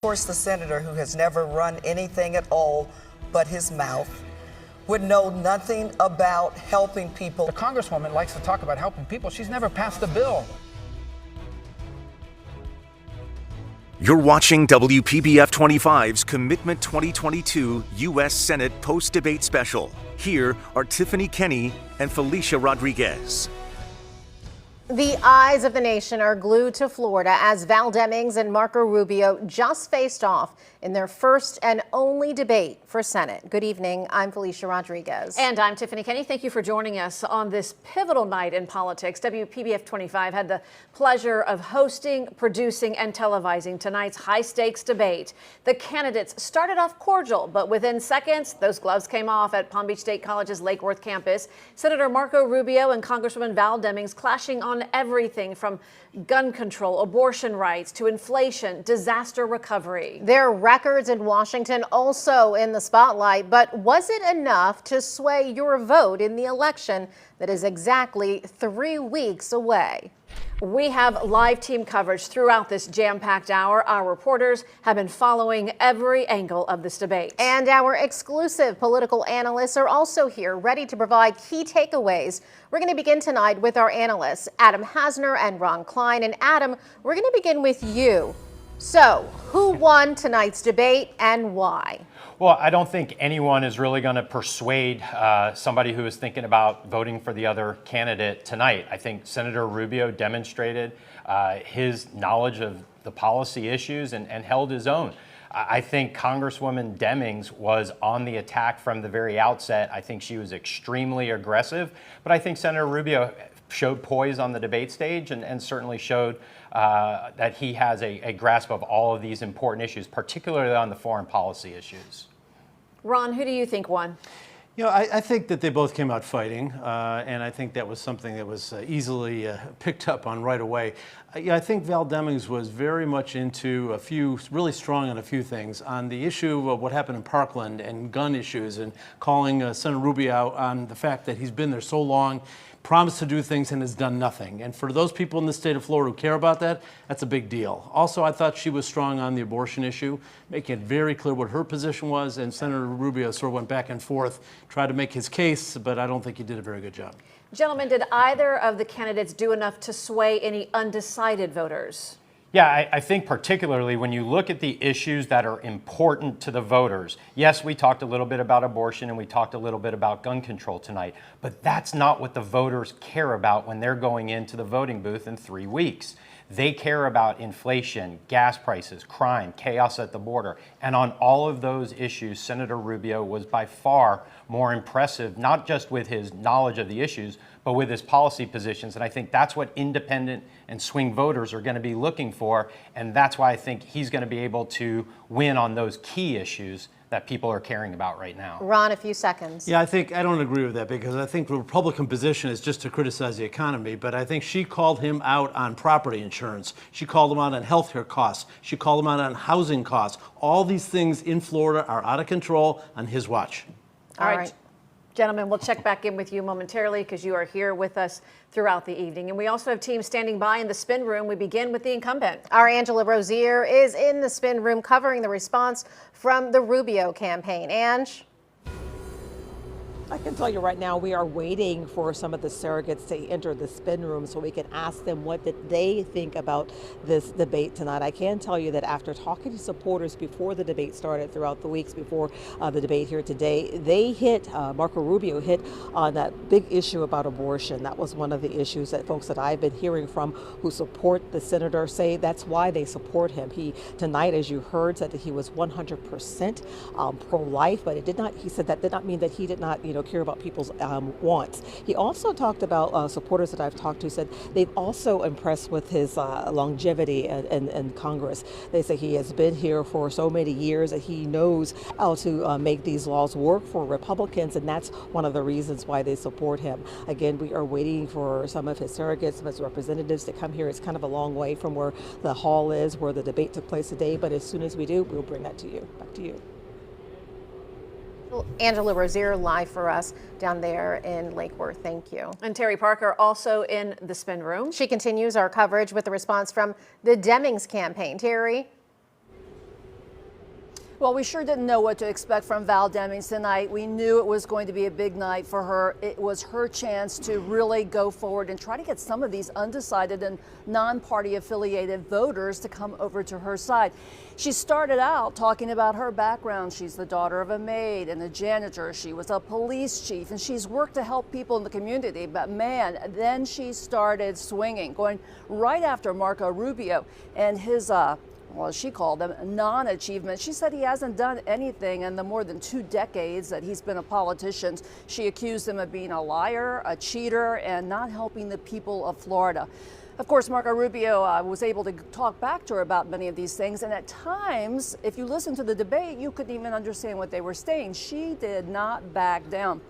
Of course, the senator who has never run anything at all but his mouth would know nothing about helping people. The Congresswoman likes to talk about helping people. She's never passed a bill. You're watching WPBF 25's Commitment 2022 U.S. Senate Post-Debate Special. Here are Tiffany Kenny and Felicia Rodriguez. The eyes of the nation are glued to Florida as Val Demings and Marco Rubio just faced off in their first and only debate for Senate. Good evening. I'm Felicia Rodriguez. And I'm Tiffany Kenny. Thank you for joining us on this pivotal night in politics. WPBF 25 had the pleasure of hosting, producing, and televising tonight's high-stakes debate. The candidates started off cordial, but within seconds, those gloves came off at Palm Beach State College's Lake Worth campus. Senator Marco Rubio and Congresswoman Val Demings clashing on everything from gun control, abortion rights, to inflation, disaster recovery. Their records in Washington also in the spotlight, but was it enough to sway your vote in the election that is exactly 3 weeks away? We have live team coverage throughout this jam-packed hour. Our reporters have been following every angle of this debate. And our exclusive political analysts are also here, ready to provide key takeaways. We're going to begin tonight with our analysts, Adam Hasner and Ron Klein. And Adam, we're going to begin with you. So, who won tonight's debate and why? Well, I don't think anyone is really going to persuade somebody who is thinking about voting for the other candidate tonight. I think Senator Rubio demonstrated his knowledge of the policy issues and held his own. I think Congresswoman Demings was on the attack from the very outset. I think she was extremely aggressive, but I think Senator Rubio showed poise on the debate stage and certainly showed that he has a grasp of all of these important issues, particularly on the foreign policy issues. Ron, who do you think won? You know, I think that they both came out fighting, and I think that was something that was easily picked up on right away. I think Val Demings was very much into really strong on a few things. On the issue of what happened in Parkland and gun issues, and calling Senator Rubio out on the fact that he's been there so long, promised to do things and has done nothing. And for those people in the state of Florida who care about that, that's a big deal. Also, I thought she was strong on the abortion issue, making it very clear what her position was, and Senator Rubio sort of went back and forth, tried to make his case, but I don't think he did a very good job. Gentlemen, did either of the candidates do enough to sway any undecided voters? Yeah, I think particularly when you look at the issues that are important to the voters. Yes, we talked a little bit about abortion and we talked a little bit about gun control tonight, but that's not what the voters care about when they're going into the voting booth in 3 weeks. They care about inflation, gas prices, crime, chaos at the border. And on all of those issues, Senator Rubio was by far more impressive, not just with his knowledge of the issues, but with his policy positions. And I think that's what independent and swing voters are going to be looking for. And that's why I think he's going to be able to win on those key issues that people are caring about right now. Ron, a few seconds. Yeah, I don't agree with that, because I think the Republican position is just to criticize the economy, but I think she called him out on property insurance. She called him out on health care costs. She called him out on housing costs. All these things in Florida are out of control on his watch. All right. Gentlemen, we'll check back in with you momentarily because you are here with us throughout the evening. And we also have teams standing by in the spin room. We begin with the incumbent. Our Angela Rozier is in the spin room covering the response from the Rubio campaign. Ange? I can tell you right now, we are waiting for some of the surrogates to enter the spin room so we can ask them what did they think about this debate tonight. I can tell you that after talking to supporters before the debate started, throughout the weeks before the debate here today, they hit, Marco Rubio hit on that big issue about abortion. That was one of the issues that folks that I've been hearing from who support the senator say that's why they support him. He tonight, as you heard, said that he was 100% pro-life, but he said that did not mean that he did not, care about people's wants. He also talked about supporters that I've talked to said they've also impressed with his longevity in Congress. They say he has been here for so many years that he knows how to make these laws work for Republicans, and that's one of the reasons why they support him. Again, we are waiting for some of his surrogates, some of his representatives to come here. It's kind of a long way from where the hall is, where the debate took place today, but as soon as we do, we'll bring that to you. Back to you. Angela Rozier live for us down there in Lake Worth. Thank you. And Terry Parker also in the spin room. She continues our coverage with the response from the Demings campaign. Terry? Well, we sure didn't know what to expect from Val Demings tonight. We knew it was going to be a big night for her. It was her chance to really go forward and try to get some of these undecided and non-party affiliated voters to come over to her side. She started out talking about her background. She's the daughter of a maid and a janitor. She was a police chief, and she's worked to help people in the community. But man, then she started swinging, going right after Marco Rubio and his well, she called them non-achievement. She said he hasn't done anything in the more than 2 decades that he's been a politician. She accused him of being a liar, a cheater, and not helping the people of Florida. Of course, Marco Rubio was able to talk back to her about many of these things, and at times, if you listen to the debate, you couldn't even understand what they were saying. She did not back down.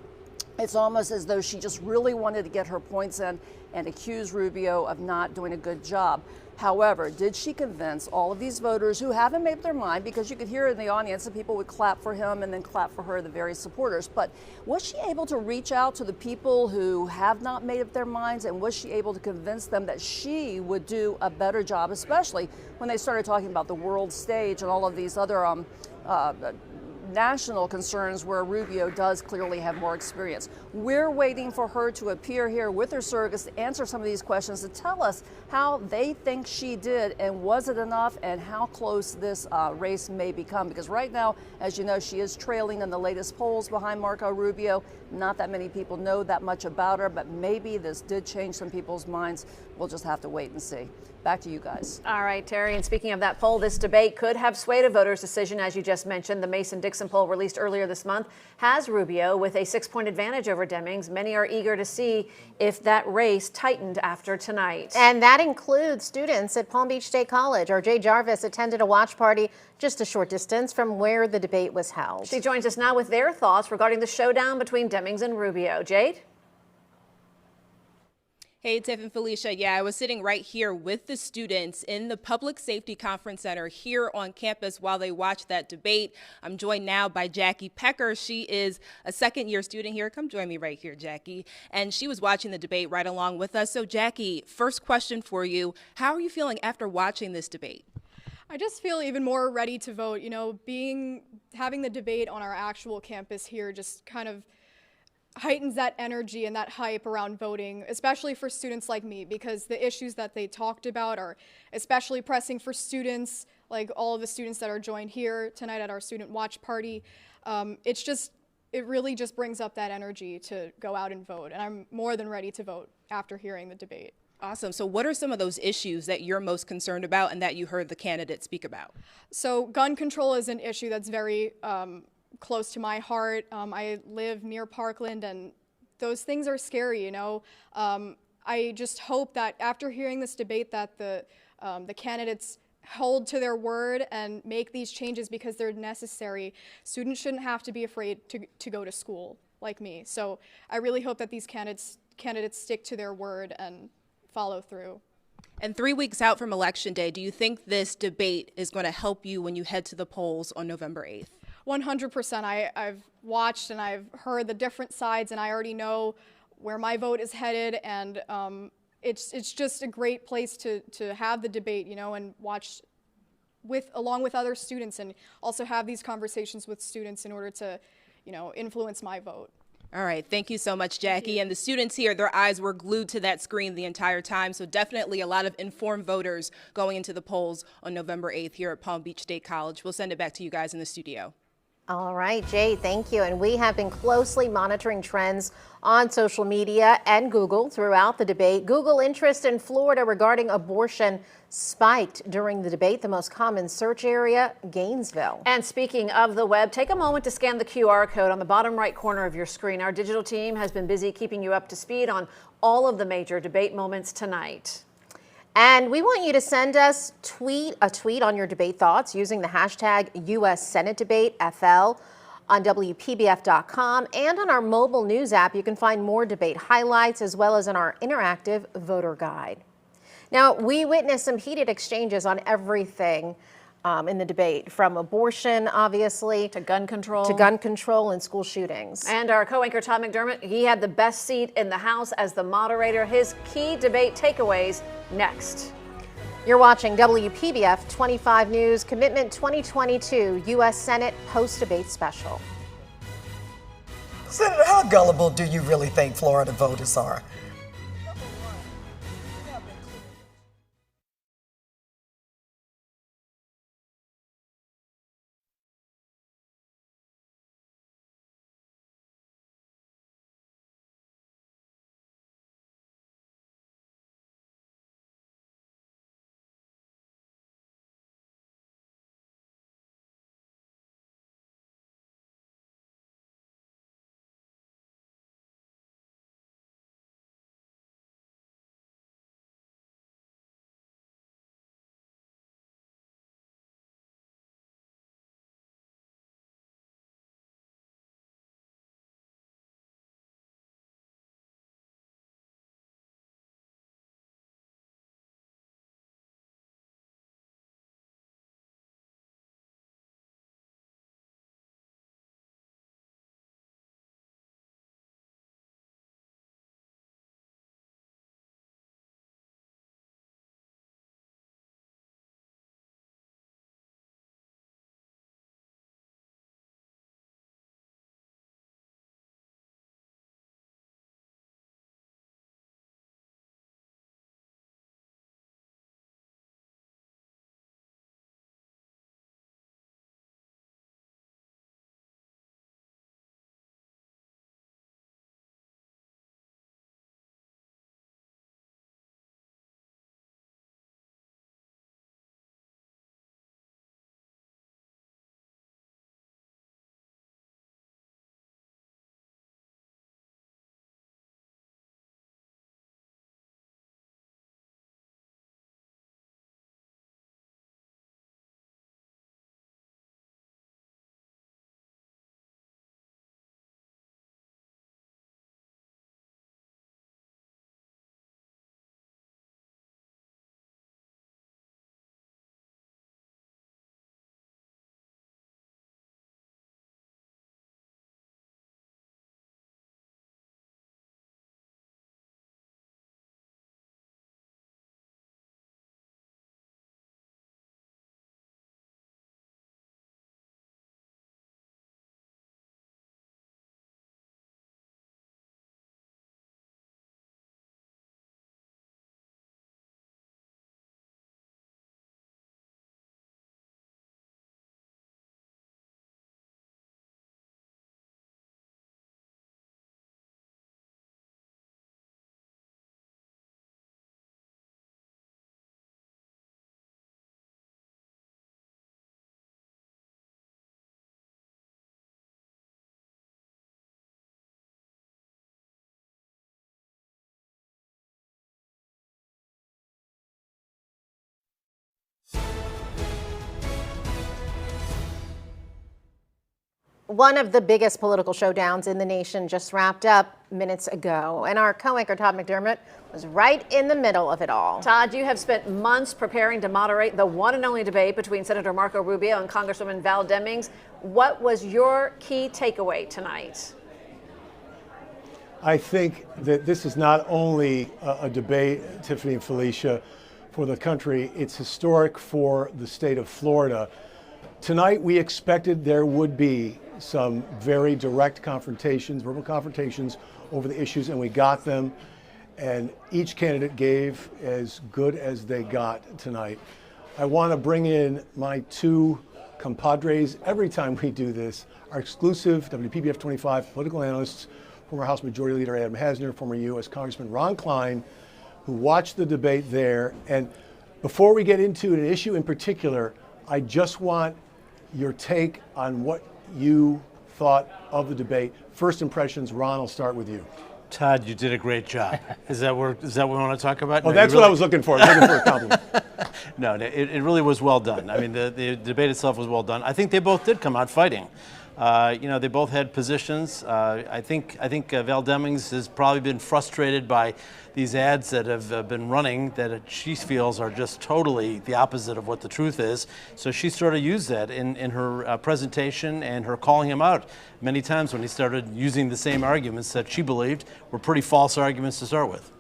It's almost as though she just really wanted to get her points in and accuse Rubio of not doing a good job. However, did she convince all of these voters who haven't made up their mind, because you could hear in the audience that people would clap for him and then clap for her, the various supporters, but was she able to reach out to the people who have not made up their minds, and was she able to convince them that she would do a better job, especially when they started talking about the world stage and all of these other national concerns where Rubio does clearly have more experience? We're waiting for her to appear here with her surrogates to answer some of these questions, to tell us how they think she did, and was it enough, and how close this race may become. Because right now, as you know, she is trailing in the latest polls behind Marco Rubio. Not that many people know that much about her, but maybe this did change some people's minds. We'll just have to wait and see. Back to you guys. All right, Terry, and speaking of that poll, this debate could have swayed a voter's decision, as you just mentioned. The Mason-Dixon poll released earlier this month has Rubio with a 6-point advantage over Demings. Many are eager to see if that race tightened after tonight. And that includes students at Palm Beach State College. Our Jay Jarvis attended a watch party just a short distance from where the debate was held. She joins us now with their thoughts regarding the showdown between Demings and Rubio. Jade? Hey, Tiff and Felicia. Yeah, I was sitting right here with the students in the Public Safety Conference Center here on campus while they watched that debate. I'm joined now by Jackie Pecker. She is a second-year student here. Come join me right here, Jackie. And she was watching the debate right along with us. So, Jackie, first question for you. How are you feeling after watching this debate? I just feel even more ready to vote. You know, having the debate on our actual campus here just kind of heightens that energy and that hype around voting, especially for students like me, because the issues that they talked about are especially pressing for students, like all of the students that are joined here tonight at our student watch party. It really just brings up that energy to go out and vote, and I'm more than ready to vote after hearing the debate. Awesome. So what are some of those issues that you're most concerned about and that you heard the candidates speak about? So gun control is an issue that's very close to my heart. I live near Parkland, and those things are scary, you know. I just hope that after hearing this debate that the candidates hold to their word and make these changes because they're necessary. Students shouldn't have to be afraid to go to school like me. So I really hope that these candidates stick to their word and follow through. And 3 weeks out from Election Day, do you think this debate is going to help you when you head to the polls on November 8th? 100%. I've watched and I've heard the different sides, and I already know where my vote is headed, and it's just a great place to have the debate, you know, and watch along with other students, and also have these conversations with students in order to, you know, influence my vote. All right. Thank you so much, Jackie. And the students here, their eyes were glued to that screen the entire time. So definitely a lot of informed voters going into the polls on November 8th here at Palm Beach State College. We'll send it back to you guys in the studio. All right, Jay, thank you. And we have been closely monitoring trends on social media and Google throughout the debate. Google interest in Florida regarding abortion spiked during the debate. The most common search area, Gainesville. And speaking of the web, take a moment to scan the QR code on the bottom right corner of your screen. Our digital team has been busy keeping you up to speed on all of the major debate moments tonight. And we want you to send us a tweet on your debate thoughts using the hashtag US Senate Debate FL on WPBF.com, and on our mobile news app. You can find more debate highlights as well as in our interactive voter guide. Now, we witnessed some heated exchanges on everything in the debate, from abortion, obviously, to gun control and school shootings. And our co-anchor Todd McDermott, he had the best seat in the House as the moderator. His key debate takeaways next. You're watching WPBF 25 News Commitment 2022 U.S. Senate Post-Debate Special. Senator, how gullible do you really think Florida voters are? One of the biggest political showdowns in the nation just wrapped up minutes ago, and our co-anchor Todd McDermott was right in the middle of it all. Todd, you have spent months preparing to moderate the one and only debate between Senator Marco Rubio and Congresswoman Val Demings. What was your key takeaway tonight? I think that this is not only a debate, Tiffany and Felicia, for the country, it's historic for the state of Florida. Tonight, we expected there would be some very direct confrontations, verbal confrontations over the issues, and we got them. And each candidate gave as good as they got tonight. I want to bring in my two compadres every time we do this, our exclusive WPBF 25 political analysts, former House Majority Leader Adam Hasner, former U.S. Congressman Ron Klein, who watched the debate there. And before we get into an issue in particular, I just want your take on what you thought of the debate. First impressions, Ron, I'll start with you. Todd, you did a great job. Is that what we want to talk about? Oh, that's what I was looking for. I was looking for a compliment. No, it really was well done. I mean, the debate itself was well done. I think they both did come out fighting. They both had positions. I think Val Demings has probably been frustrated by these ads that have been running that she feels are just totally the opposite of what the truth is. So she sort of used that in her presentation and her calling him out many times when he started using the same arguments that she believed were pretty false arguments to start with.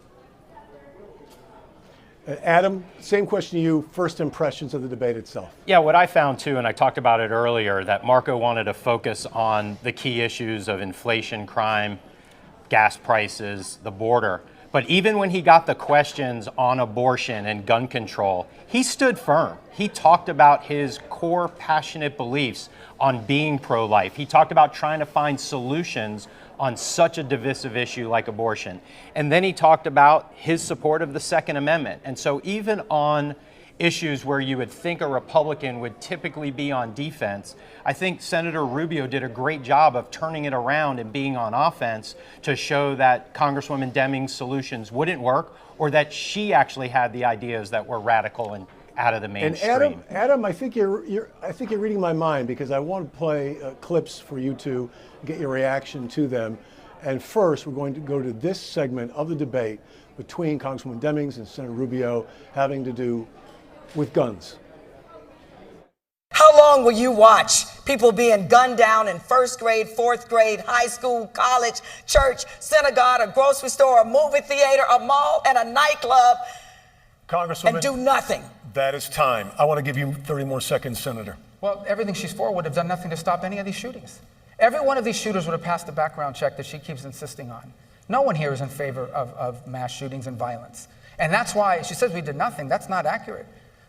Adam, same question to you. First impressions of the debate itself. Yeah, what I found too, and I talked about it earlier, that Marco wanted to focus on the key issues of inflation, crime, gas prices, the border. But even when he got the questions on abortion and gun control, he stood firm. He talked about his core passionate beliefs on being pro-life. He talked about trying to find solutions on such a divisive issue like abortion. And then he talked about his support of the Second Amendment. And so even on issues where you would think a Republican would typically be on defense, I think Senator Rubio did a great job of turning it around and being on offense to show that Congresswoman Deming's solutions wouldn't work, or that she actually had the ideas that were radical and out of the mainstream. And Adam, I think you're reading my mind, because I want to play clips for you to get your reaction to them. And first, we're going to go to this segment of the debate between Congresswoman Demings and Senator Rubio, having to do with guns. How long will you watch people being gunned down in first grade, fourth grade, high school, college, church, synagogue, a grocery store, a movie theater, a mall, and a nightclub, Congresswoman, and do nothing? That is time. I want to give you 30 more seconds, Senator. Well, everything she's for would have done nothing to stop any of these shootings. Every one of these shooters would have passed the background check that she keeps insisting on. No one here is in favor of mass shootings and violence. And that's why she says we did nothing. That's not accurate.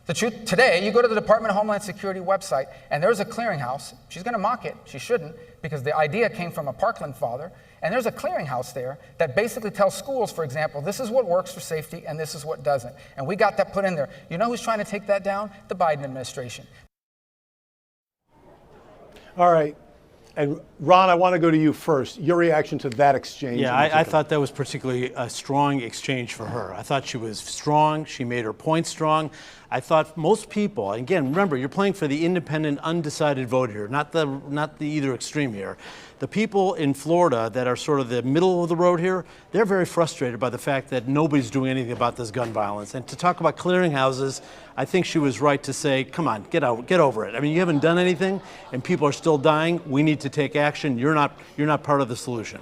The truth, today, you go to the Department of Homeland Security website, and there's a clearinghouse. She's going to mock it. She shouldn't, because the idea came from a Parkland father. And there's a clearinghouse there that basically tells schools, for example, this is what works for safety and this is what doesn't. And we got that put in there. You know who's trying to take that down? The Biden administration. All right. And Ron, I want to go to you first. Your reaction to that exchange. Yeah, I thought that was particularly a strong exchange for her. I thought she was strong. She made her point strong. I thought most people, and again, remember, you're playing for the independent, undecided vote here, not the either extreme here. The people in Florida that are sort of the middle of the road here, they're very frustrated by the fact that nobody's doing anything about this gun violence. And to talk about clearinghouses, I think she was right to say, come on, get over it. I mean, you haven't done anything, and people are still dying. We need to take action. You're not part of the solution.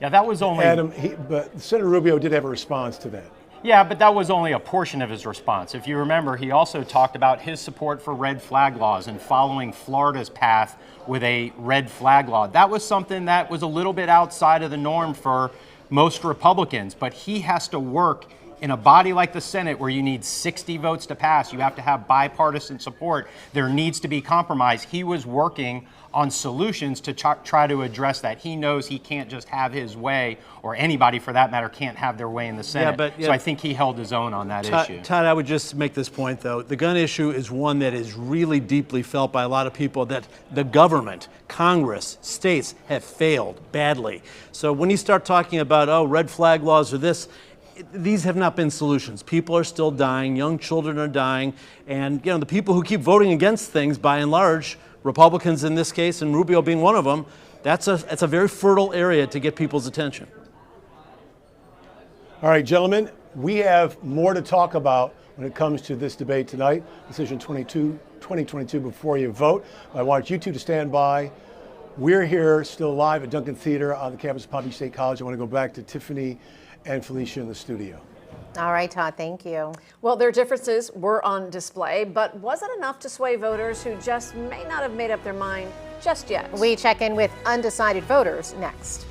Yeah, that was only... Adam, but Senator Rubio did have a response to that. Yeah, but that was only a portion of his response. If you remember, he also talked about his support for red flag laws and following Florida's path with a red flag law. That was something that was a little bit outside of the norm for most Republicans, but he has to work in a body like the Senate where you need 60 votes to pass. You have to have bipartisan support. There needs to be compromise. He was working on solutions to try to address that. He knows he can't just have his way, or anybody for that matter can't have their way in the Senate. So I think he held his own on that issue. Todd, I would just make this point, though. The gun issue is one that is really deeply felt by a lot of people, that the government, Congress, states have failed badly. So when you start talking about, oh, red flag laws or this, these have not been solutions. People are still dying. Young children are dying. And, the people who keep voting against things, by and large, Republicans in this case, and Rubio being one of them, that's a very fertile area to get people's attention. All right, gentlemen, we have more to talk about when it comes to this debate tonight, Decision 2022, before you vote. I want you two to stand by. We're here still live at Duncan Theater on the campus of Palm Beach State College. I want to go back to Tiffany and Felicia in the studio. All right, Todd, thank you. Well, their differences were on display, but was it enough to sway voters who just may not have made up their mind just yet? We check in with undecided voters next.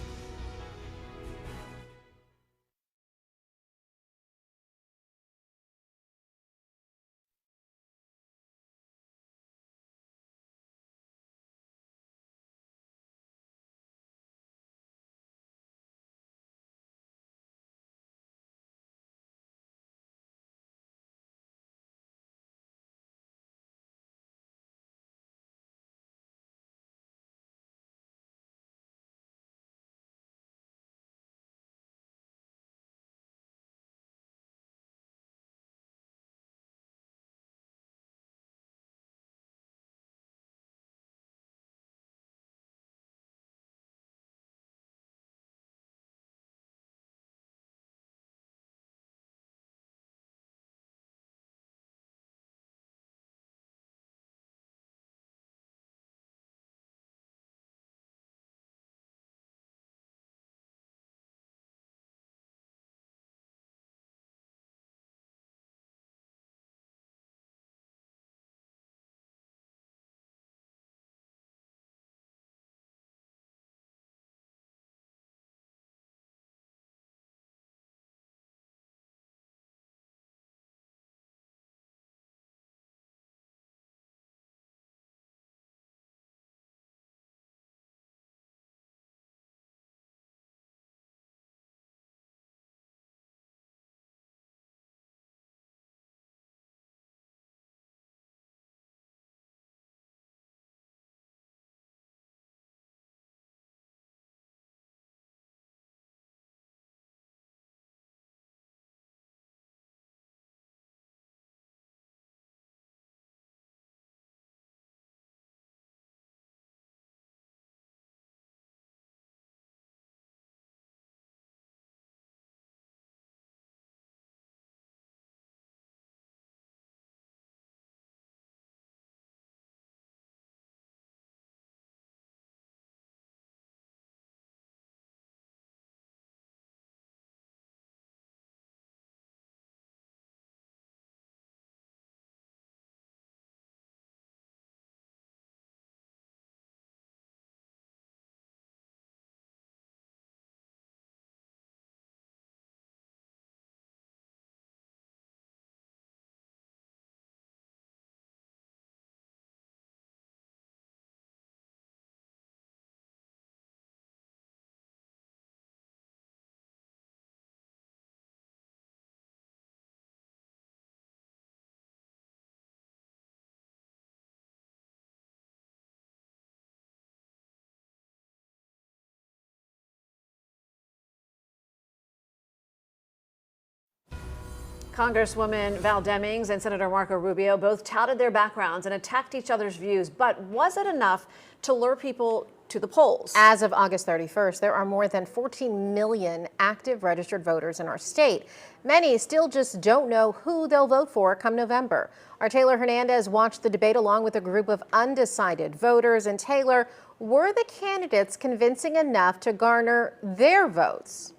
Congresswoman Val Demings and Senator Marco Rubio both touted their backgrounds and attacked each other's views, but was it enough to lure people to the polls? As of August 31st, there are more than 14 million active registered voters in our state. Many still just don't know who they'll vote for come November. Our Taylor Hernandez watched the debate along with a group of undecided voters. And Taylor, were the candidates convincing enough to garner their votes?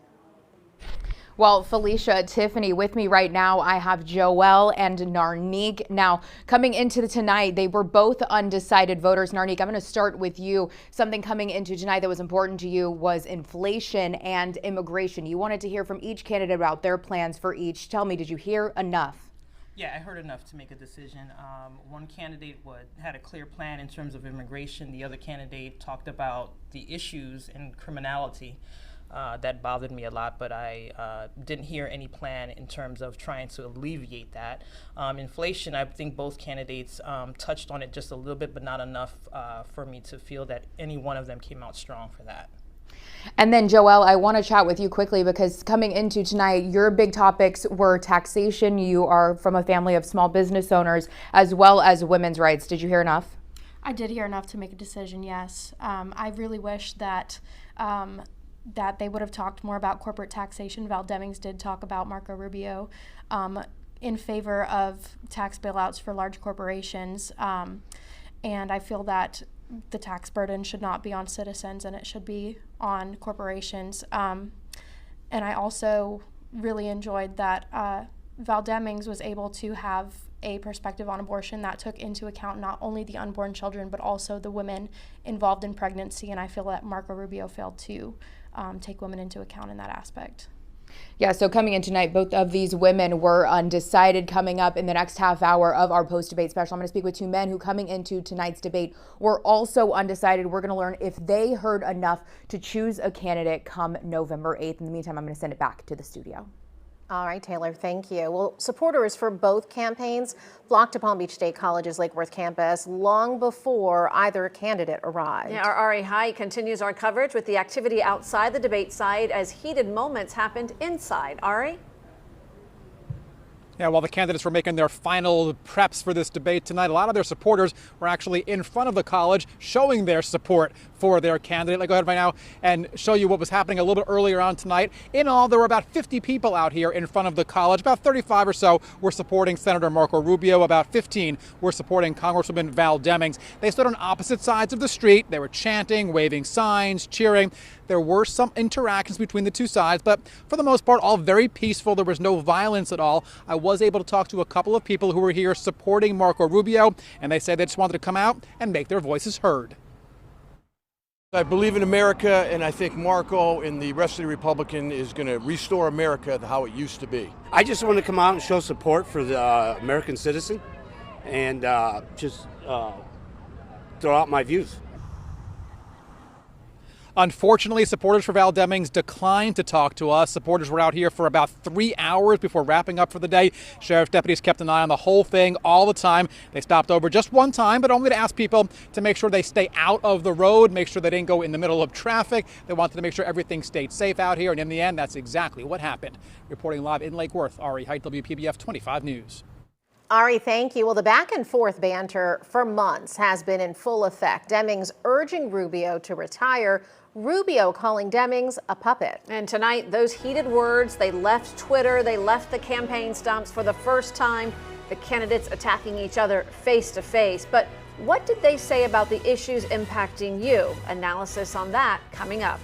Well, Felicia, Tiffany, with me right now, I have Joelle and Narnique. Now, coming into tonight, they were both undecided voters. Narnique, I'm going to start with you. Something coming into tonight that was important to you was inflation and immigration. You wanted to hear from each candidate about their plans for each. Tell me, did you hear enough? Yeah, I heard enough to make a decision. One candidate had a clear plan in terms of immigration. The other candidate talked about the issues and criminality. That bothered me a lot, but I didn't hear any plan in terms of trying to alleviate that. Inflation, I think both candidates touched on it just a little bit, but not enough for me to feel that any one of them came out strong for that. And then, Joelle, I want to chat with you quickly because coming into tonight, your big topics were taxation. You are from a family of small business owners as well as women's rights. Did you hear enough? I did hear enough to make a decision, yes. I really wish that that they would have talked more about corporate taxation. Val Demings did talk about Marco Rubio in favor of tax bailouts for large corporations. And I feel that the tax burden should not be on citizens and it should be on corporations. And I also really enjoyed that Val Demings was able to have a perspective on abortion that took into account not only the unborn children, but also the women involved in pregnancy. And I feel that Marco Rubio failed to take women into account in that aspect. Yeah, so coming in tonight, both of these women were undecided. Coming up in the next half hour of our post-debate special, I'm going to speak with two men who coming into tonight's debate were also undecided. We're going to learn if they heard enough to choose a candidate come November 8th. In the meantime, I'm going to send it back to the studio. All right, Taylor, thank you. Well, supporters for both campaigns flocked to Palm Beach State College's Lake Worth campus long before either candidate arrived. Yeah, our Ari Hite continues our coverage with the activity outside the debate site as heated moments happened inside. Ari? Yeah, while the candidates were making their final preps for this debate tonight, a lot of their supporters were actually in front of the college showing their support for their candidate. Let's go ahead right now and show you what was happening a little bit earlier on tonight. In all, there were about 50 people out here in front of the college. About 35 or so were supporting Senator Marco Rubio. About 15 were supporting Congresswoman Val Demings. They stood on opposite sides of the street. They were chanting, waving signs, cheering. There were some interactions between the two sides, but for the most part, all very peaceful. There was no violence at all. I was able to talk to a couple of people who were here supporting Marco Rubio, and they said they just wanted to come out and make their voices heard. I believe in America, and I think Marco and the rest of the Republican is going to restore America to how it used to be. I just want to come out and show support for the American citizen and just throw out my views. Unfortunately, supporters for Val Demings declined to talk to us. Supporters were out here for about 3 hours before wrapping up for the day. Sheriff's deputies kept an eye on the whole thing all the time. They stopped over just one time, but only to ask people to make sure they stay out of the road, make sure they didn't go in the middle of traffic. They wanted to make sure everything stayed safe out here, and in the end, that's exactly what happened. Reporting live in Lake Worth, Ari Hite, WPBF 25 News. Ari, thank you. Well, the back and forth banter for months has been in full effect. Demings urging Rubio to retire, Rubio calling Demings a puppet. And tonight, those heated words, they left Twitter, they left the campaign stumps for the first time, the candidates attacking each other face to face. But what did they say about the issues impacting you? Analysis on that coming up.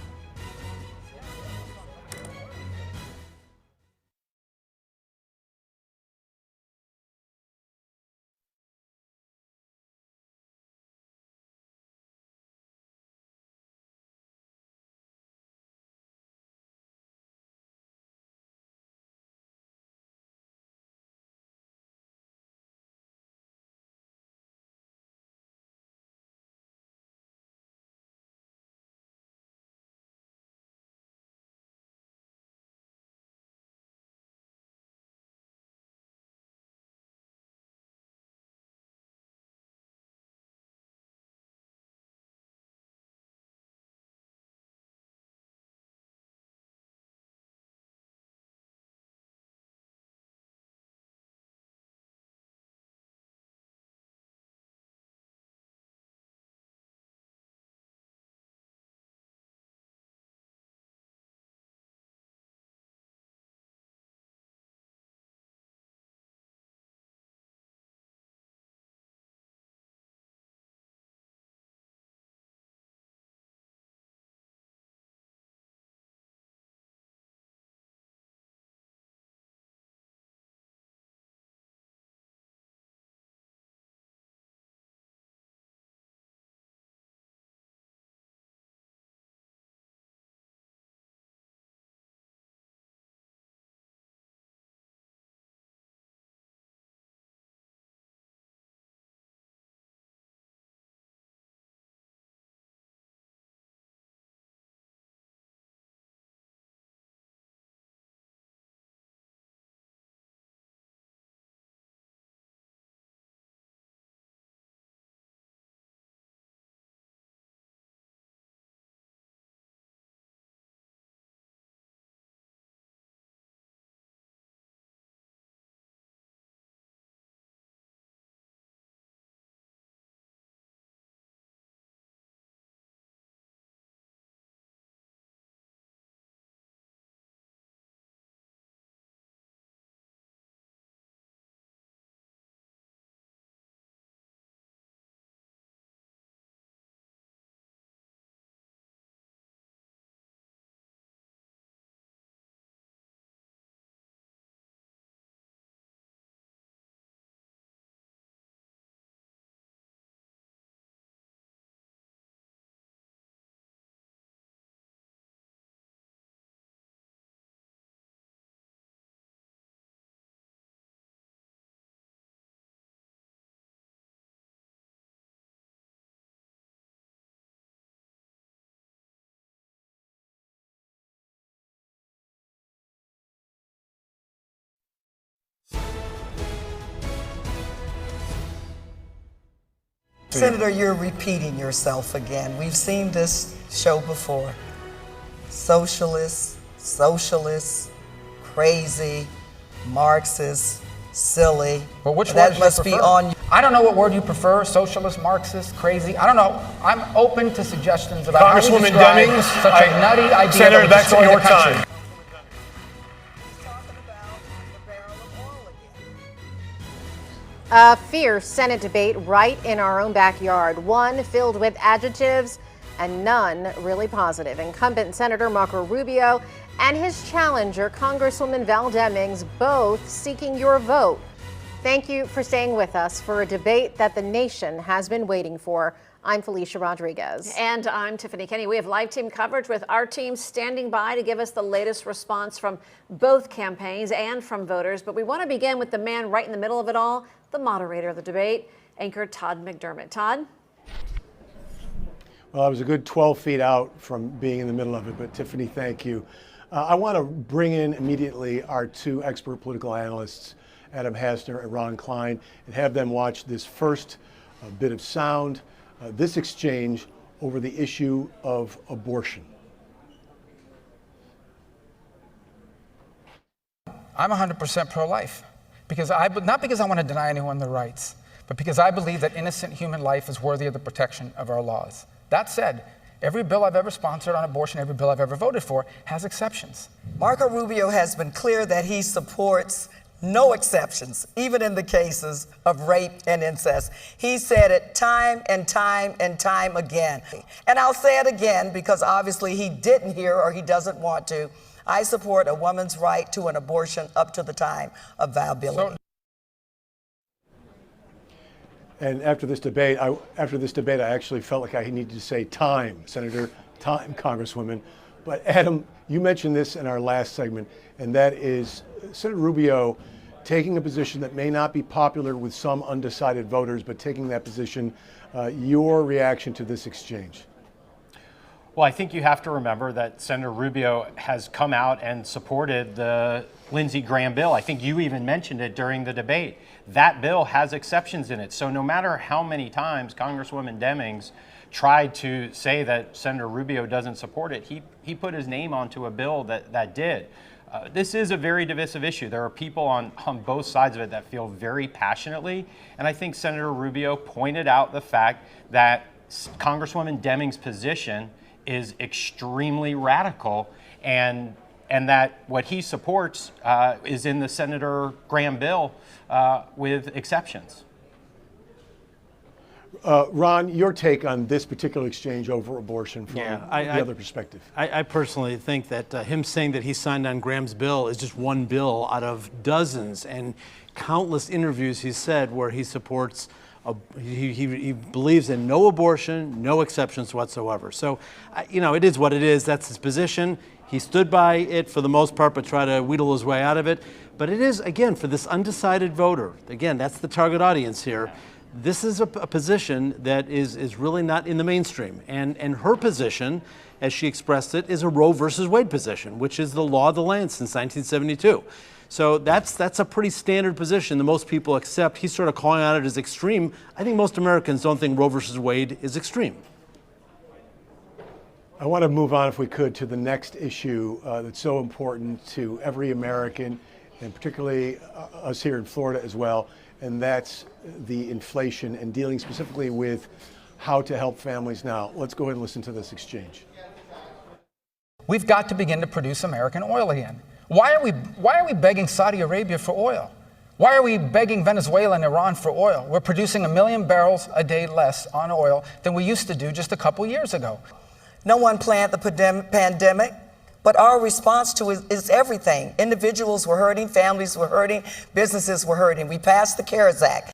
Senator, you're repeating yourself again. We've seen this show before. Socialist, crazy, Marxist, silly. But which that word must be on you. I don't know what word you prefer, socialist, Marxist, crazy. I don't know. I'm open to suggestions about how you Congresswoman describe Demings, such a nutty idea. Senator, that would that's destroy your the country. time. A fierce Senate debate right in our own backyard, one filled with adjectives and none really positive. Incumbent Senator Marco Rubio and his challenger, Congresswoman Val Demings, both seeking your vote. Thank you for staying with us for a debate that the nation has been waiting for. I'm Felicia Rodriguez. And I'm Tiffany Kenny. We have live team coverage with our team standing by to give us the latest response from both campaigns and from voters. But we want to begin with the man right in the middle of it all, the moderator of the debate, anchor Todd McDermott. Todd? Well, I was a good 12 feet out from being in the middle of it, but Tiffany, thank you. I want to bring in immediately our two expert political analysts, Adam Hasner and Ron Klein, and have them watch this first bit of sound, this exchange over the issue of abortion. I'm 100% pro-life, not because I want to deny anyone their rights, but because I believe that innocent human life is worthy of the protection of our laws. That said, every bill I've ever sponsored on abortion, every bill I've ever voted for, has exceptions. Marco Rubio has been clear that he supports no exceptions, even in the cases of rape and incest. He said it time and time and time again. And I'll say it again because obviously he didn't hear or he doesn't want to. I support a woman's right to an abortion up to the time of viability. And after this debate, I actually felt like I needed to say time, Senator, time, Congresswoman. But Adam, you mentioned this in our last segment, and that is Senator Rubio taking a position that may not be popular with some undecided voters, but taking that position. Your reaction to this exchange? Well, I think you have to remember that Senator Rubio has come out and supported the Lindsey Graham bill. I think you even mentioned it during the debate. That bill has exceptions in it. So no matter how many times Congresswoman Demings tried to say that Senator Rubio doesn't support it, he put his name onto a bill that did. This is a very divisive issue. There are people on both sides of it that feel very passionately. And I think Senator Rubio pointed out the fact that Congresswoman Demings' position is extremely radical, and that what he supports is in the Senator Graham bill with exceptions. Ron, your take on this particular exchange over abortion from the other perspective. I personally think that him saying that he signed on Graham's bill is just one bill out of dozens and countless interviews he's said where he supports, he believes in no abortion, no exceptions whatsoever. So, it is what it is. That's his position. He stood by it for the most part, but tried to wheedle his way out of it. But it is, again, for this undecided voter, again, that's the target audience here. This is a position that is really not in the mainstream. And her position, as she expressed it, is a Roe versus Wade position, which is the law of the land since 1972. So that's a pretty standard position that most people accept. He's sort of calling out it as extreme. I think most Americans don't think Roe versus Wade is extreme. I want to move on, if we could, to the next issue that's so important to every American, and particularly us here in Florida as well, and that's the inflation and dealing specifically with how to help families now. Let's go ahead and listen to this exchange. We've got to begin to produce American oil again. Why are we begging Saudi Arabia for oil? Why are we begging Venezuela and Iran for oil? We're producing 1 million barrels a day less on oil than we used to do just a couple years ago. No one planned the pandemic, but our response to it is everything. Individuals were hurting, families were hurting, businesses were hurting. We passed the CARES Act.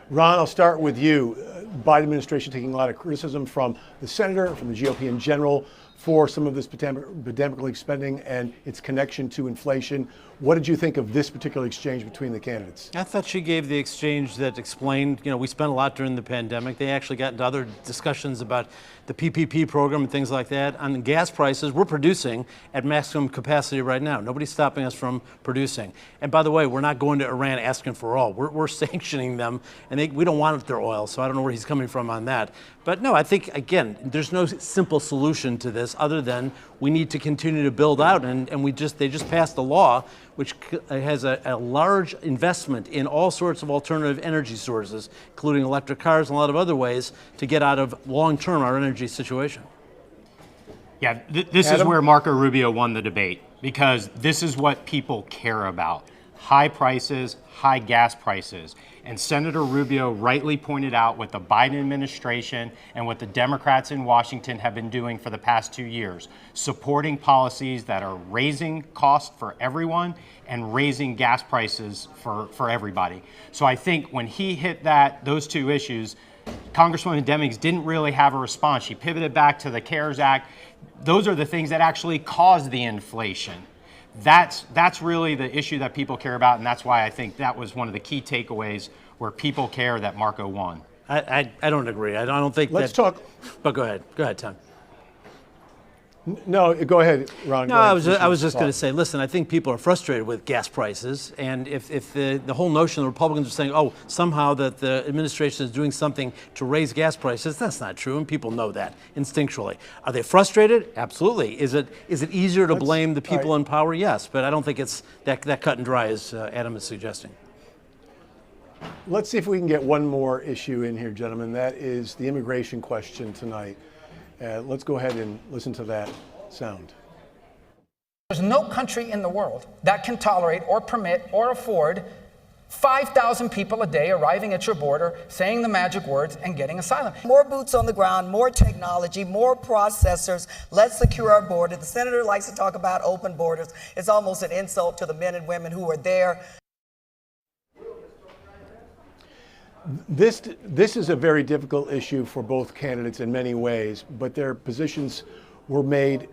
Ron, I'll start with you. Biden administration taking a lot of criticism from the senator, from the GOP in general, for some of this pandemic spending and its connection to inflation. What did you think of this particular exchange between the candidates? I thought she gave the exchange that explained, we spent a lot during the pandemic. They actually got into other discussions about the PPP program and things like that. On the gas prices, we're producing at maximum capacity right now. Nobody's stopping us from producing. And by the way, we're not going to Iran asking for oil. We're sanctioning them, and we don't want their oil, so I don't know where he's coming from on that. But no, I think, again, there's no simple solution to this other than we need to continue to build out, and they just passed a law which has a large investment in all sorts of alternative energy sources, including electric cars and a lot of other ways to get out of long-term our energy situation. Yeah, this is where Marco Rubio won the debate, because this is what people care about. High prices, high gas prices. And Senator Rubio rightly pointed out what the Biden administration and what the Democrats in Washington have been doing for the past 2 years, supporting policies that are raising costs for everyone and raising gas prices for everybody. So I think when he hit those two issues, Congresswoman Demings didn't really have a response. She pivoted back to the CARES Act. Those are the things that actually caused the inflation. That's really the issue that people care about, and that's why I think that was one of the key takeaways where people care that Marco won. I don't agree. I don't think Let's talk. But go ahead, Tom. No, go ahead, Ron. No, I was just going to say, listen, I think people are frustrated with gas prices, and if the whole notion the Republicans are saying, oh, somehow that the administration is doing something to raise gas prices, that's not true, and people know that instinctually. Are they frustrated? Absolutely. Is it easier to blame the people in power? Yes, but I don't think it's that cut and dry as Adam is suggesting. Let's see if we can get one more issue in here, gentlemen. That is the immigration question tonight. Let's go ahead and listen to that sound. There's no country in the world that can tolerate or permit or afford 5,000 people a day arriving at your border, saying the magic words, and getting asylum. More boots on the ground, more technology, more processors. Let's secure our border. The senator likes to talk about open borders. It's almost an insult to the men and women who are there. This is a very difficult issue for both candidates in many ways, but their positions were made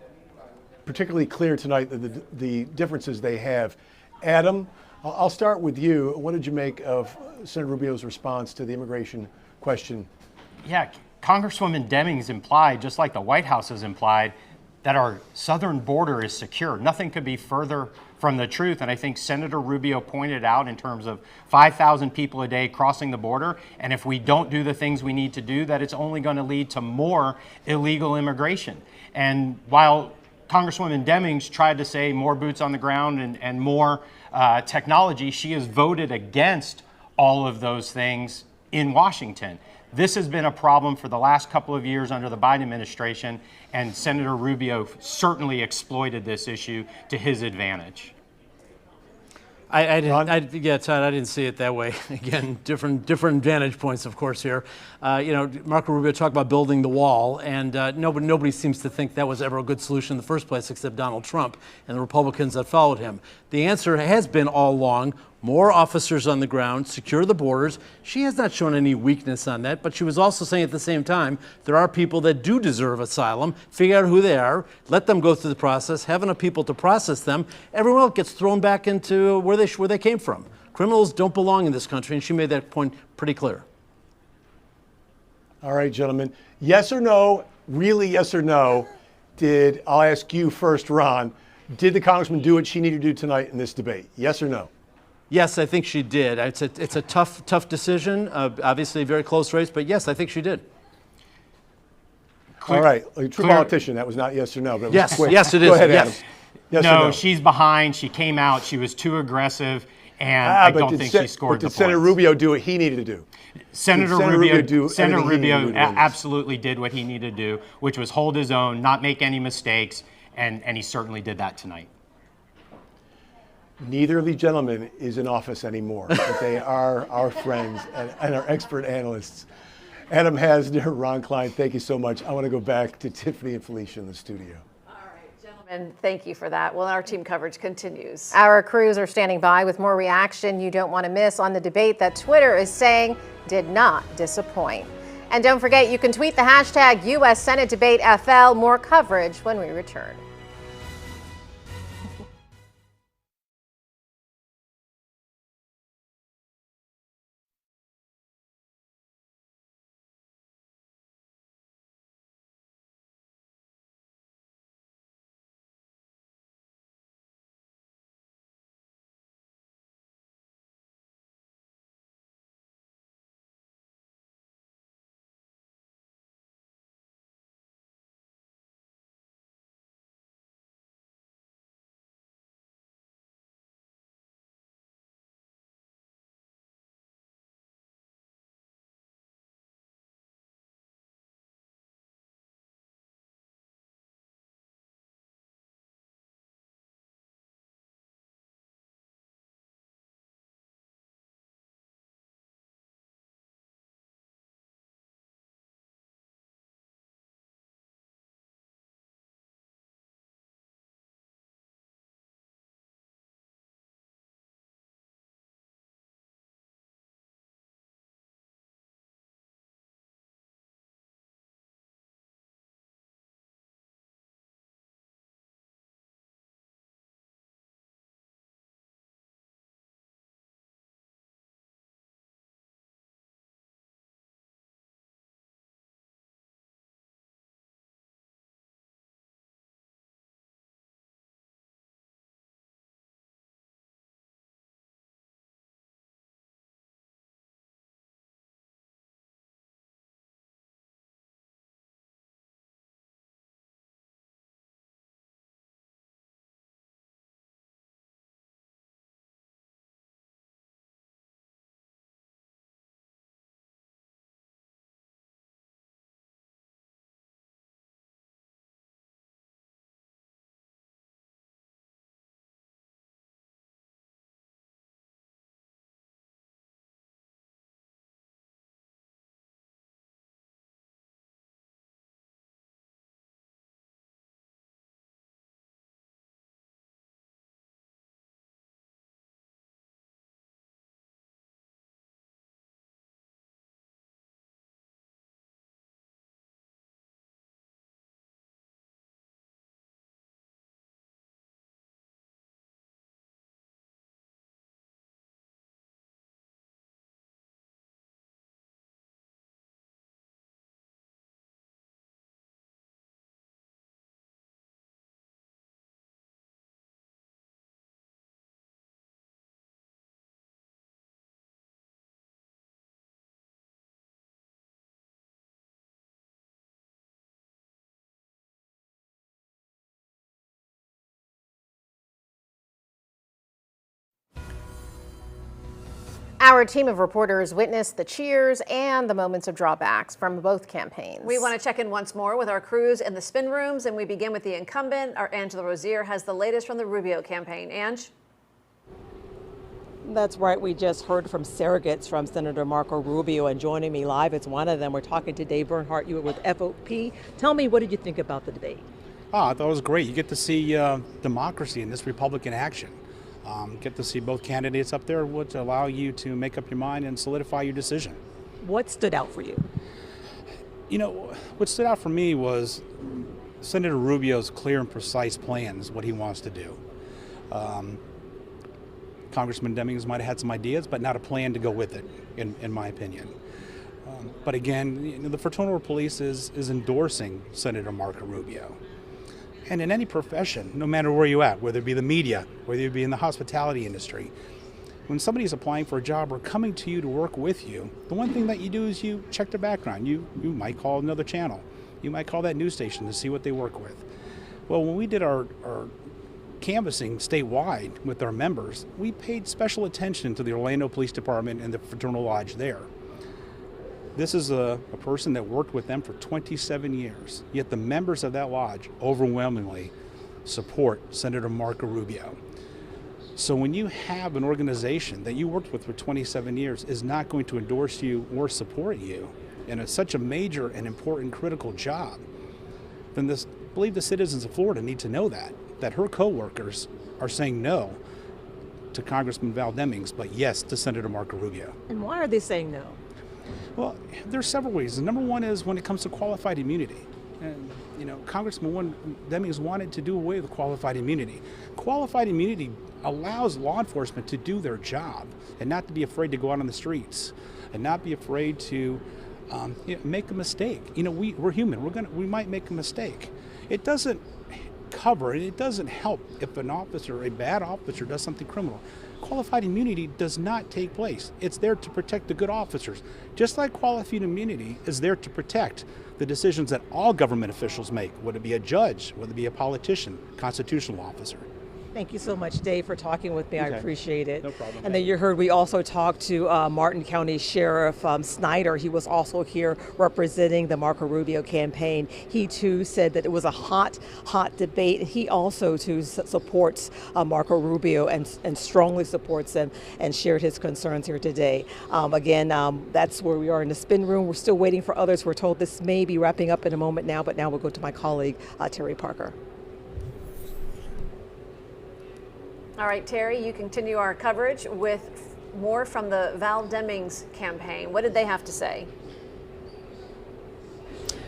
particularly clear tonight, the differences they have. Adam, I'll start with you. What did you make of Senator Rubio's response to the immigration question? Yeah, Congresswoman Demings implied, just like the White House has implied, that our southern border is secure. Nothing could be further from the truth. And I think Senator Rubio pointed out in terms of 5,000 people a day crossing the border. And if we don't do the things we need to do, that it's only going to lead to more illegal immigration. And while Congresswoman Demings tried to say more boots on the ground and more technology, she has voted against all of those things in Washington. This has been a problem for the last couple of years under the Biden administration, and Senator Rubio certainly exploited this issue to his advantage. Yeah, Todd, I didn't see it that way. Again, different vantage points, of course, here. Marco Rubio talked about building the wall, and nobody seems to think that was ever a good solution in the first place except Donald Trump and the Republicans that followed him. The answer has been all along, more officers on the ground, secure the borders. She has not shown any weakness on that, but she was also saying at the same time, there are people that do deserve asylum. Figure out who they are, let them go through the process, have enough people to process them. Everyone else gets thrown back into where they came from. Criminals don't belong in this country, and she made that point pretty clear. All right, gentlemen. Yes or no, really yes or no, I'll ask you first, Ron, did the congressman do what she needed to do tonight in this debate? Yes or no? Yes, I think she did. It's a tough decision, obviously a very close race, but yes, I think she did. All right, a true politician, that was not yes or no. But yes, quick. Yes, it is. Go ahead, yes. Adam. Yes no, or no, she's behind. She came out. She was too aggressive, and I don't think she scored the points. Did Senator Rubio do what he needed to do? Senator Rubio absolutely did what he needed to do, which was hold his own, not make any mistakes, and he certainly did that tonight. Neither of these gentlemen is in office anymore, but they are our friends and our expert analysts. Adam Hasner, Ron Klein, thank you so much. I want to go back to Tiffany and Felicia in the studio. And thank you for that. Well, our team coverage continues. Our crews are standing by with more reaction you don't want to miss on the debate that Twitter is saying did not disappoint. And don't forget, you can tweet the hashtag US Senate Debate FL. More coverage when we return. Our team of reporters witnessed the cheers and the moments of drawbacks from both campaigns. We want to check in once more with our crews in the spin rooms, and we begin with the incumbent. Our Angela Rozier has the latest from the Rubio campaign. Ange? That's right. We just heard from surrogates from Senator Marco Rubio, and joining me live is one of them. We're talking to Dave Bernhardt. You were with FOP. Tell me, what did you think about the debate? I thought it was great. You get to see democracy in this Republican action. Get to see both candidates up there, which allow you to make up your mind and solidify your decision. What stood out for you? You know, what stood out for me was Senator Rubio's clear and precise plans, what he wants to do. Congressman Demings might have had some ideas, but not a plan to go with it, in my opinion. But again, you know, the Fraternal Police is endorsing Senator Marco Rubio. And in any profession, no matter where you're at, whether it be the media, whether it be in the hospitality industry, when somebody's applying for a job or coming to you to work with you, the one thing that you do is you check their background. You might call another channel. You might call that news station to see what they work with. Well, when we did our canvassing statewide with our members, we paid special attention to the Orlando Police Department and the Fraternal Lodge there. This is a person that worked with them for 27 years, yet the members of that lodge overwhelmingly support Senator Marco Rubio. So when you have an organization that you worked with for 27 years is not going to endorse you or support you in such a major and important critical job, then I believe the citizens of Florida need to know that her co-workers are saying no to Congressman Val Demings, but yes to Senator Marco Rubio. And why are they saying no? Well, there's several reasons. Number one is when it comes to qualified immunity. And, Congressman Demings wanted to do away with qualified immunity. Qualified immunity allows law enforcement to do their job and not to be afraid to go out on the streets and not be afraid to make a mistake. We're human. We might make a mistake. It doesn't cover and it doesn't help if a bad officer does something criminal. Qualified immunity does not take place. It's there to protect the good officers. Just like qualified immunity is there to protect the decisions that all government officials make, whether it be a judge, whether it be a politician, constitutional officer. Thank you so much, Dave, for talking with me. I Okay. appreciate it. No problem. And then you heard we also talked to Martin County Sheriff Snyder. He was also here representing the Marco Rubio campaign. He too said that it was a hot debate. He also too supports Marco Rubio and strongly supports him and shared his concerns here today. Again, that's where we are in the spin room. We're still waiting for others. We're told this may be wrapping up in a moment now, but now we'll go to my colleague, Terry Parker. All right, Terry, you continue our coverage with more from the Val Demings campaign. What did they have to say?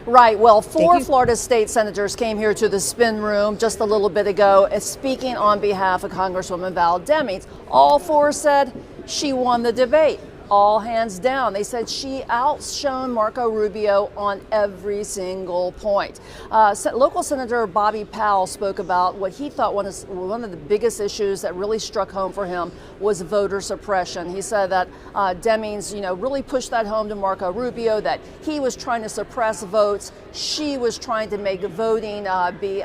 Right. Well, 4 Florida state senators came here to the spin room just a little bit ago, speaking on behalf of Congresswoman Val Demings. All 4 said she won the debate. All hands down. They said she outshone Marco Rubio on every single point. Local Senator Bobby Powell spoke about what he thought one of the biggest issues that really struck home for him was voter suppression. He said that Demings, really pushed that home to Marco Rubio, that he was trying to suppress votes. She was trying to make voting be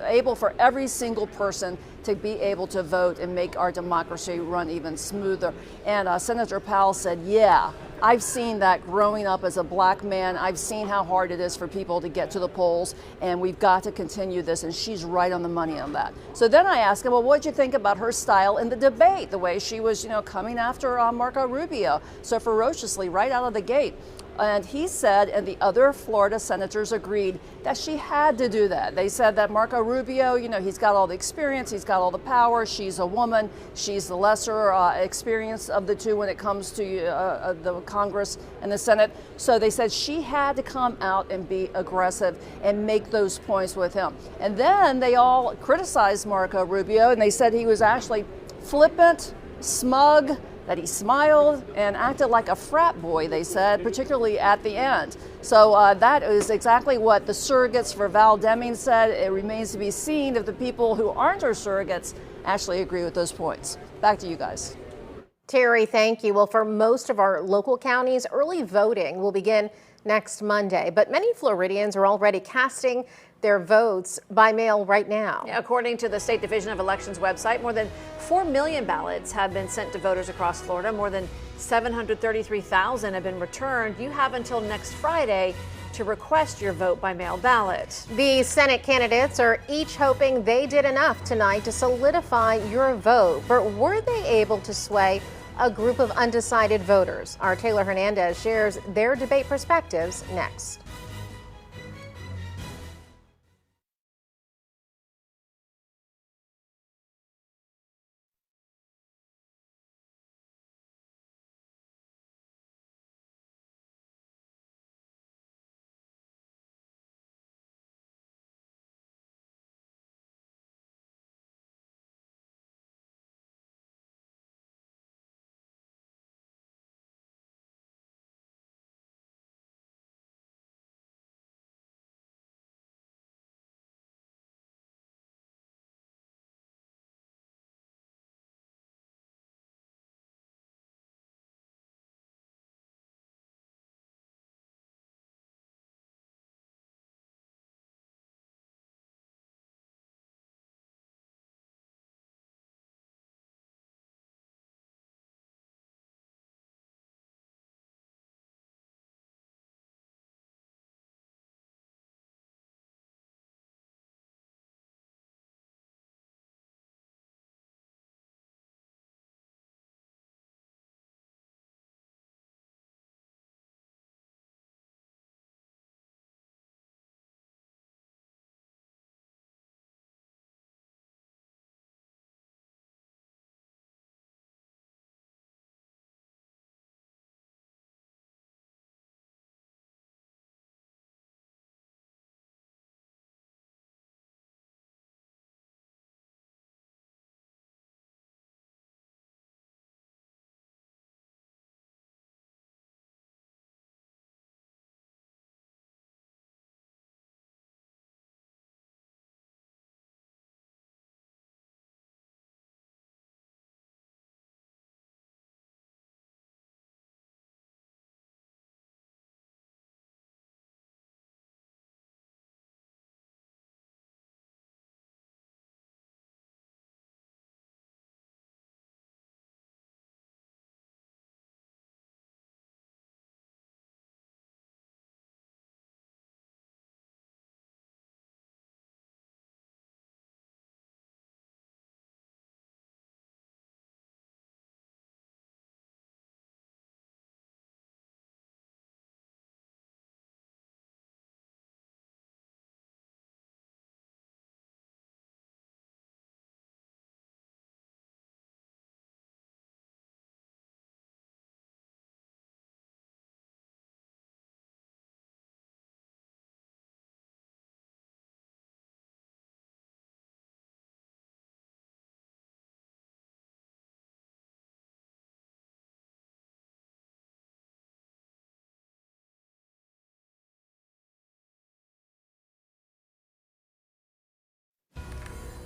able for every single person to be able to vote and make our democracy run even smoother. And Senator Powell said, yeah, I've seen that growing up as a black man. I've seen how hard it is for people to get to the polls, and we've got to continue this, and she's right on the money on that. So then I asked him, well, what did you think about her style in the debate, the way she was, coming after Marco Rubio so ferociously right out of the gate? And he said, and the other Florida senators agreed, that she had to do that. They said that Marco Rubio, he's got all the experience, he's got all the power, she's a woman, she's the lesser experience of the two when it comes to the Congress and the Senate. So they said she had to come out and be aggressive and make those points with him. And then they all criticized Marco Rubio, and they said he was actually flippant, smug, that he smiled and acted like a frat boy, they said, particularly at the end. So that is exactly what the surrogates for Val Demings said. It remains to be seen if the people who aren't her surrogates actually agree with those points. Back to you guys. Terry, thank you. Well, for most of our local counties, early voting will begin next Monday, but many Floridians are already casting their votes by mail right now. According to the State Division of Elections website, more than 4 million ballots have been sent to voters across Florida. More than 733,000 have been returned. You have until next Friday to request your vote by mail ballot. The Senate candidates are each hoping they did enough tonight to solidify your vote, but were they able to sway a group of undecided voters? Our Taylor Hernandez shares their debate perspectives next.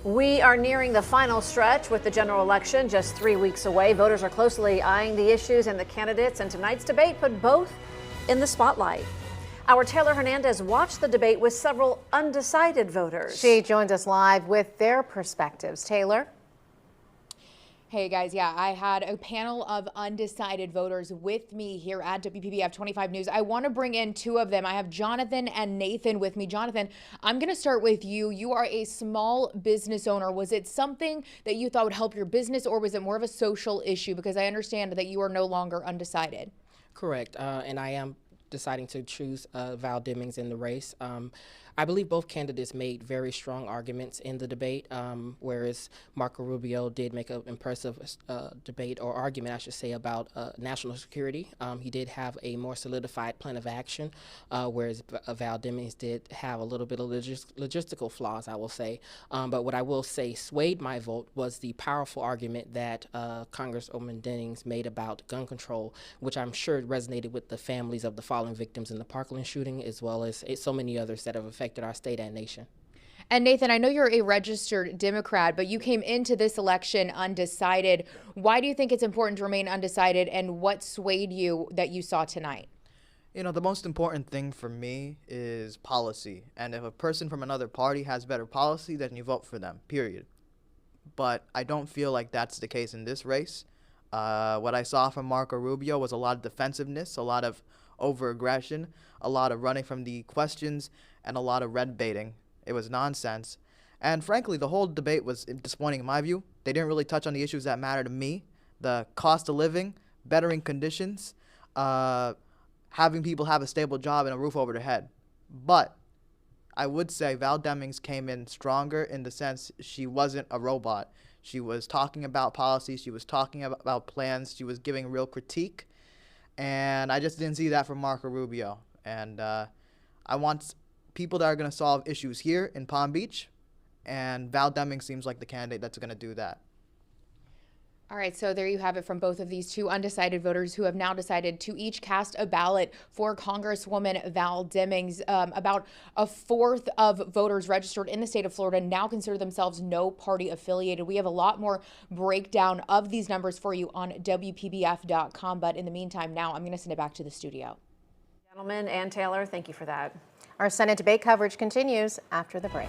We are nearing the final stretch with the general election just 3 weeks away. Voters are closely eyeing the issues and the candidates, and tonight's debate put both in the spotlight. Our Taylor Hernandez watched the debate with several undecided voters. She joins us live with their perspectives. Taylor? Hey guys, yeah, I had a panel of undecided voters with me here at WPBF 25 News. I want to bring in two of them. I have Jonathan and Nathan with me. Jonathan, I'm going to start with you. You are a small business owner. Was it something that you thought would help your business, or was it more of a social issue? Because I understand that you are no longer undecided. Correct, and I am deciding to choose Val Demings in the race. I believe both candidates made very strong arguments in the debate, whereas Marco Rubio did make an impressive debate, or argument, I should say, about national security. He did have a more solidified plan of action, whereas Val Demings did have a little bit of logistical flaws, I will say. But what I will say swayed my vote was the powerful argument that Congresswoman Demings made about gun control, which I'm sure resonated with the families of the fallen victims in the Parkland shooting, as well as so many others that have affected our state and nation. And Nathan, I know you're a registered Democrat, but you came into this election undecided. Why do you think it's important to remain undecided, and what swayed you that you saw tonight? You know, the most important thing for me is policy. And if a person from another party has better policy, then you vote for them, period. But I don't feel like that's the case in this race. What I saw from Marco Rubio was a lot of defensiveness, a lot of over-aggression, a lot of running from the questions, and a lot of red baiting. It was nonsense. And frankly, the whole debate was disappointing in my view. They didn't really touch on the issues that matter to me: the cost of living, bettering conditions, having people have a stable job and a roof over their head. But I would say Val Demings came in stronger in the sense she wasn't a robot. She was talking about policy, she was talking about plans, she was giving real critique. And I just didn't see that from Marco Rubio. And I want people that are going to solve issues here in Palm Beach, and Val Demings seems like the candidate that's going to do that. All right, so there you have it from both of these two undecided voters who have now decided to each cast a ballot for Congresswoman Val Demings. About a fourth of voters registered in the state of Florida now consider themselves no party affiliated. We have a lot more breakdown of these numbers for you on WPBF.com. But in the meantime, now I'm going to send it back to the studio. Gentlemen and Taylor, thank you for that. Our Senate debate coverage continues after the break.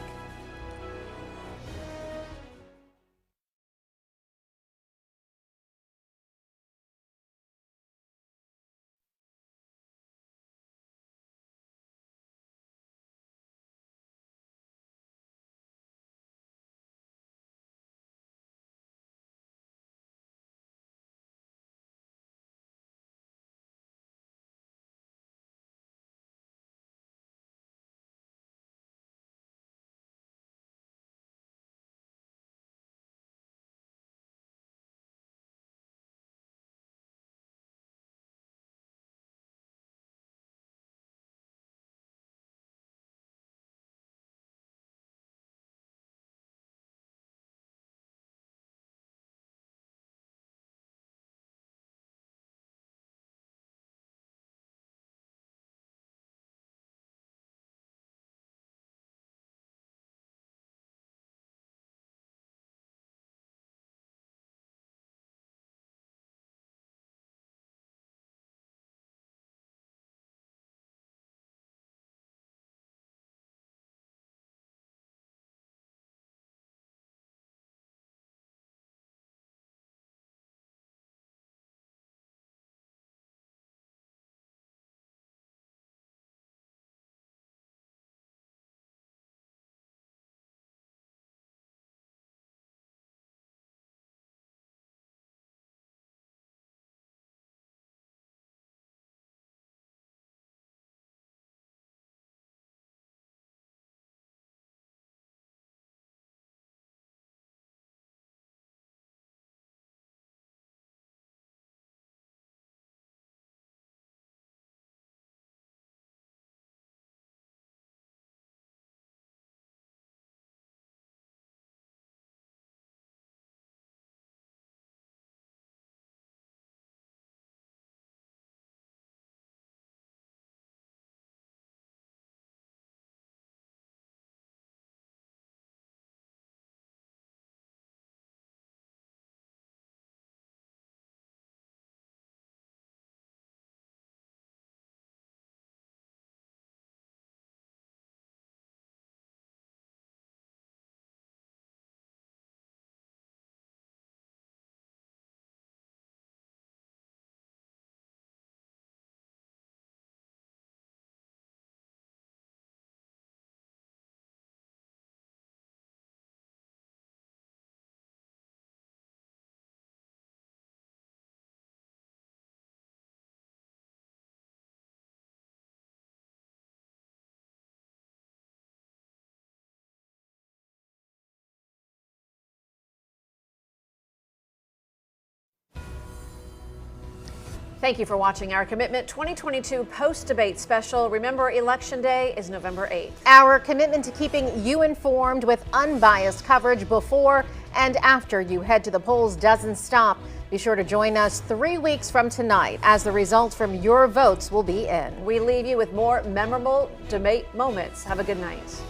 Thank you for watching our Commitment 2022 post-debate special. Remember, Election Day is November 8th. Our commitment to keeping you informed with unbiased coverage before and after you head to the polls doesn't stop. Be sure to join us 3 weeks from tonight as the results from your votes will be in. We leave you with more memorable debate moments. Have a good night.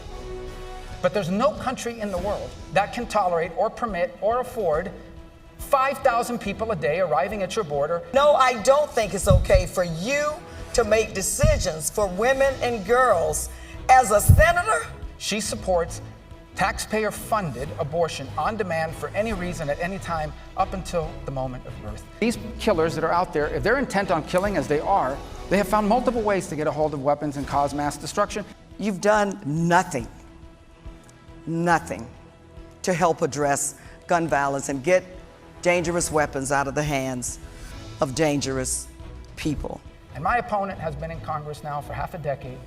But there's no country in the world that can tolerate or permit or afford 5,000 people a day arriving at your border. No, I don't think it's okay for you to make decisions for women and girls. As a senator, she supports taxpayer-funded abortion on demand for any reason at any time up until the moment of birth. These killers that are out there, if they're intent on killing as they are, they have found multiple ways to get a hold of weapons and cause mass destruction. you've done nothing to help address gun violence and get dangerous weapons out of the hands of dangerous people. And my opponent has been in Congress now for half a decade,